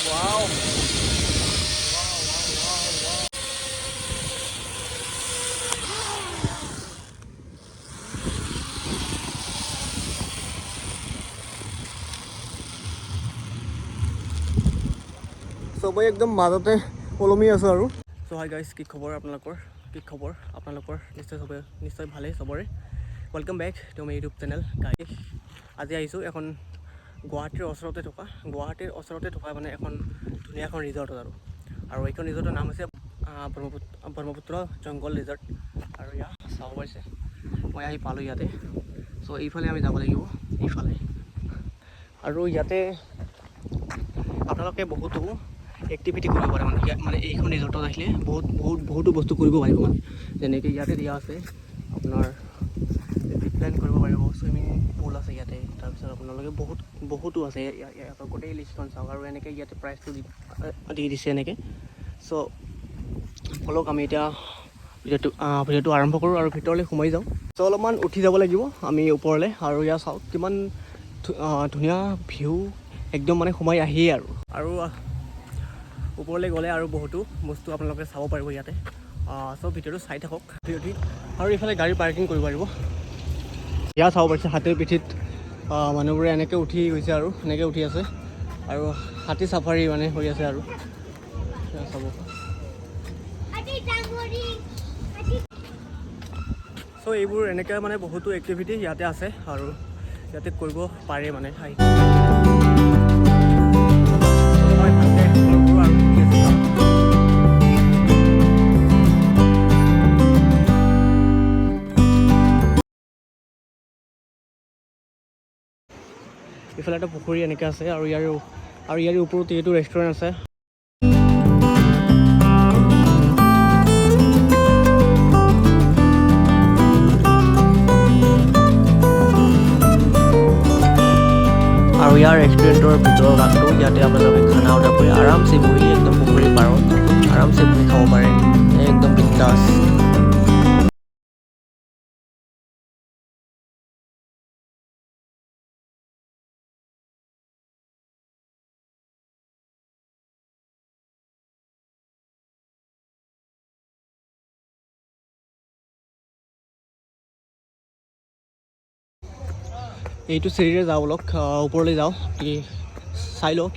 Wow. সবই একদম মাজতে ওলমি আছো আৰু সো হাই গাইজ কি খবৰ আপোনালোকৰ নিশ্চয় ভালেই সবৰে welcome back to my YouTube channel guys আজি আহিছোঁ এখন গুৱাহাটীৰ ওচৰতে থকা মানে এখন ধুনীয়া এখন ৰিজৰ্টত আৰু এইখন ৰিজৰ্টৰ নাম হৈছে ব্ৰহ্মপুত্ৰ জংঘল ৰিজৰ্ট আৰু ইয়াত চাব পাৰিছে মই আহি পালোঁ ইয়াতে চ' এইফালে আমি যাব লাগিব এইফালে আৰু ইয়াতে আপোনালোকে বহুতো এক্টিভিটি কৰিব পাৰে মানে এইখন ৰিজৰ্টত আহিলে বহুতো বস্তু কৰিব পাৰিব মানে যেনেকৈ ইয়াতে দিয়া আছে আপোনাৰ জিপলাইন কৰিব পাৰিব চুইমিং পুল আছে ইয়াতে তাৰপিছত আপোনালোকে বহুতো আছে ইয়াত গোটেই লিষ্টখন চাওক আৰু এনেকৈ ইয়াতে প্ৰাইচটো দি দিছে এনেকৈ চ' বলক আমি এতিয়া ভিডিঅ'টো আৰম্ভ কৰোঁ আৰু ভিতৰলৈ সোমাই যাওঁ চ' অলপমান উঠি যাব লাগিব আমি ওপৰলৈ আৰু ইয়াত চাওক কিমান ধুনীয়া ভিউ একদম মানে সোমাই আহিয়ে আৰু ওপৰলৈ গ'লে আৰু বহুতো বস্তু আপোনালোকে চাব পাৰিব ইয়াতে চ' ভিডিঅ'টো চাই থাকক উঠি আৰু এইফালে গাড়ী পাৰ্কিং কৰিব পাৰিব ইয়াত চাব পাৰিছে হাতীৰ পিঠিত মানুহবোৰে এনেকৈ উঠি গৈছে আৰু এনেকৈ উঠি আছে আৰু হাতী চাফাৰী মানে হৈ আছে আৰু চাব চ' এইবোৰ এনেকৈ মানে বহুতো এক্টিভিটি ইয়াতে আছে আৰু ইয়াতে কৰিব পাৰে মানে ইফালে এটা পুখুৰী এনেকৈ আছে আৰু ইয়াৰ ওপৰত এইটো ৰেষ্টুৰেণ্ট আছে আৰু ইয়াৰ ৰেষ্টুৰেণ্টৰ ভিতৰৰ ভাগটো ইয়াতে আপোনালোকে খানা অৰ্ডাৰ কৰি আৰামছে বহি একদম পুখুৰীৰ পাৰত আৰামছে বহি খাব পাৰে একদম বিন্দাছ এইটো চিৰিৰে যাওঁ বলক ওপৰলৈ যাওঁ চাই লওঁ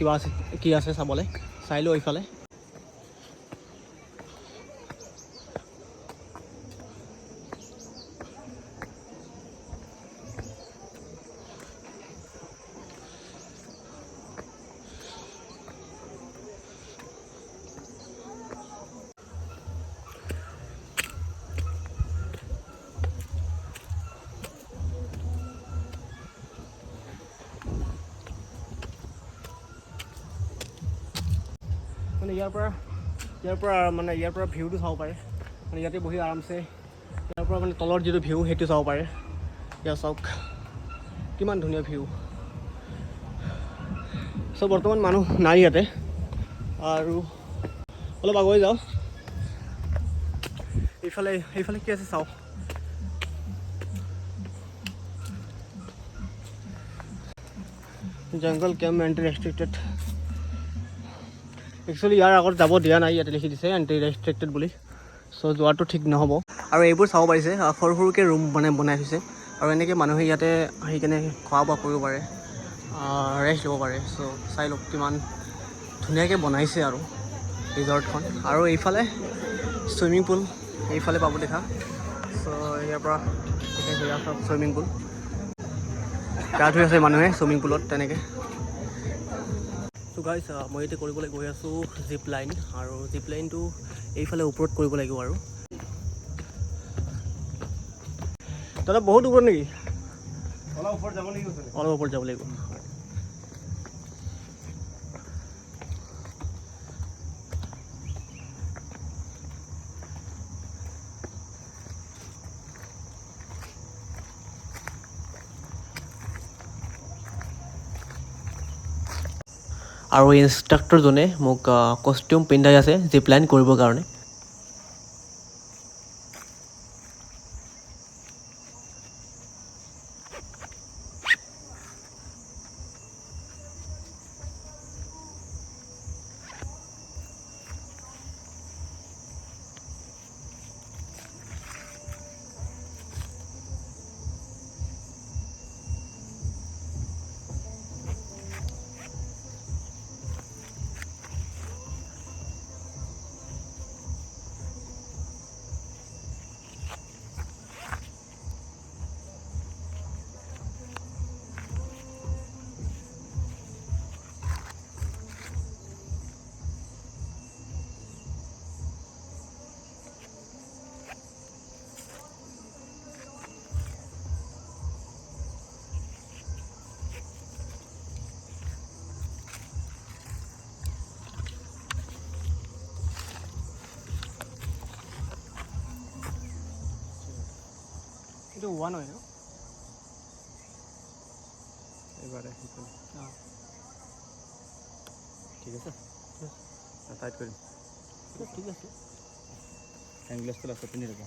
কি আছে চাবলৈ চাই লওঁ এইফালে মানে ইয়াৰ পৰা ভিউটো চাব পাৰে মানে ইয়াতে বহি আৰামছে ইয়াৰ পৰা মানে তলৰ যিটো ভিউ সেইটো চাব পাৰে ইয়াৰ চাওক কিমান ধুনীয়া ভিউ চ' বৰ্তমান মানুহ নাই ইয়াতে আৰু অলপ আগুৱাই যাওঁ এইফালে কি আছে চাওক জংগল কেম্প এণ্টি ৰেষ্ট্ৰিক্টেড একচুৱেলি ইয়াৰ আগত যাব দিয়া নাই ইয়াতে লিখি দিছে এণ্টি ৰেষ্ট্ৰিক্টেড বুলি চ' যোৱাটো ঠিক নহ'ব আৰু এইবোৰ চাব পাৰিছে সৰুকৈ ৰুম বনাই থৈছে আৰু এনেকৈ মানুহে ইয়াতে আহি কেনে খোৱা বোৱা কৰিব পাৰে ৰেষ্ট ল'ব পাৰে চ' চাই লওক কিমান ধুনীয়াকৈ বনাইছে আৰু ৰিজৰ্টখন আৰু এইফালে চুইমিং পুল এইফালে পাব দেখা চ' ইয়াৰ পৰা চুইমিং পুল গা ধুই আছে মানুহে চুইমিং পুলত তেনেকৈ চ' গাইজ মই এতিয়া কৰিবলৈ গৈ আছোঁ জিপ লাইন আৰু জিপ লাইনটো এইফালে ওপৰত কৰিব লাগিব আৰু দাদা বহুত ওপৰত নেকি অলপ ওপৰত যাব লাগিব আৰু ইনষ্ট্ৰাক্টৰজনে মোক কষ্টিউম পিন্ধাই আছে জিপলাইন কৰিবৰ কাৰণে এইটো ওৱান হয় ন এইবাৰে ঠিক আছে টাইট কৰিম ঠিক আছে হ্যান্ডগ্লাসটা লাস্টে পিনে ৰাখবো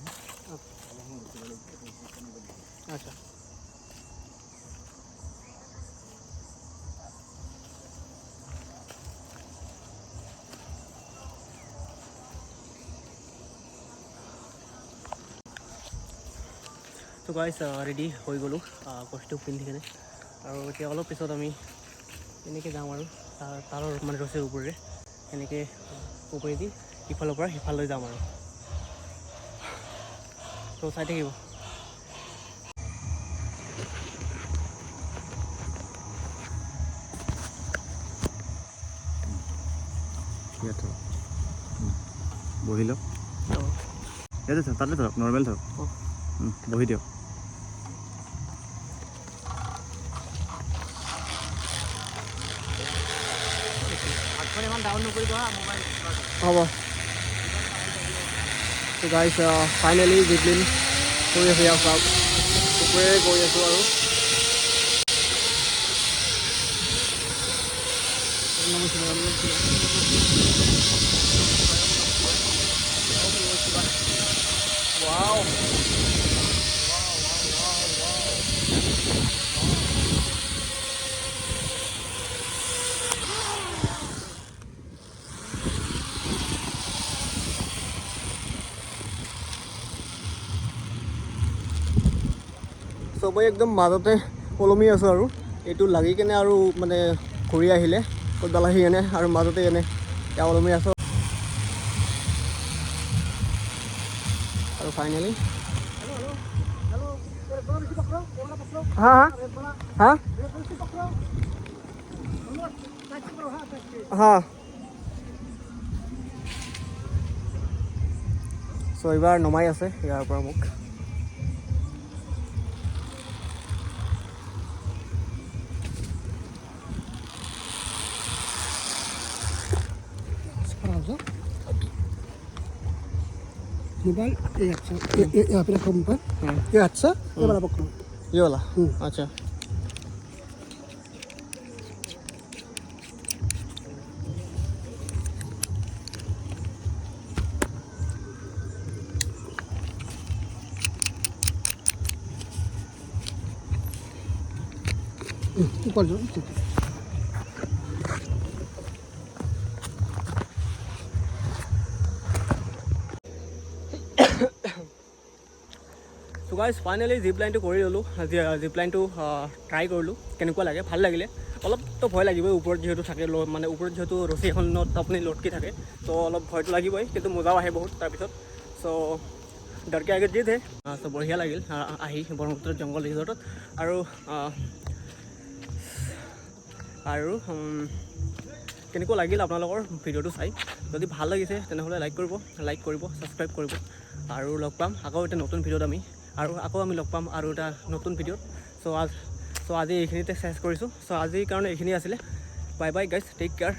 আচ্ছা তো গাইজ ৰেডি হৈ গ'লোঁ কষ্টটো পিন্ধি কিনে আৰু এতিয়া অলপ পিছত আমি এনেকৈ যাম আৰু তাৰৰ মানে ৰছীৰ ওপৰেৰে এনেকৈ ওপৰেদি ইফালৰ পৰা সিফাললৈ যাম আৰু তো চাই থাকিব ইয়াতে বহি লওক ইয়াতে থাক তাতে থাক নৰ্মেল থাক বহি দিয়ক হ'ব তো গাইজ ফাইনেলি জিপলিন কৰি আছোঁ ইয়াৰ চাওক ওপৰে গৈ আছোঁ আৰু Wow. চবেই একদম মাজতে ওলমি আছোঁ আৰু এইটো লাগি কেনে আৰু মানে ঘূৰি আহিলে ক'ৰবাল আহি কেনে আৰু মাজতে এনে এতিয়া ওলমি আছোঁ আৰু ফাইনেলি হা হা হা চ' এইবাৰ নমাই আছে ইয়াৰ পৰা মোক Nivel y acción. Y apenas compra. Y acá, y para poco. ये वाला अच्छा ¿Cuál yo? তো গাইজ ফাইনেলি জিপ লাইনটো কৰি ল'লোঁ জিপ লাইনটো ট্ৰাই কৰিলোঁ কেনেকুৱা লাগে ভাল লাগিলে অলপতো ভয় লাগিবই ওপৰত যিহেতু থাকে মানে ওপৰত যিহেতু ৰছী এখনত আপুনি লটকি থাকে তো অলপ ভয়টো লাগিবই কিন্তু মজাও আহে বহুত তাৰপিছত চ' ডৰকে আগে যি থে চ' বঢ়িয়া লাগিল আহি ব্ৰহ্মপুত্ৰ জংঘল ৰিজৰ্টত আৰু কেনেকুৱা লাগিল আপোনালোকৰ ভিডিঅ'টো চাই যদি ভাল লাগিছে তেনেহ'লে লাইক কৰিব ছাবস্ক্ৰাইব কৰিব আৰু লগ পাম আকৌ এটা নতুন ভিডিঅ'ত আকৌ আমি লগ পাম আৰু এটা নতুন ভিডিঅ'ত চ' আজি এইখিনিতে চেছ কৰিছোঁ চ' আজিৰ কাৰণে এইখিনি আছিলে bye bye guys take care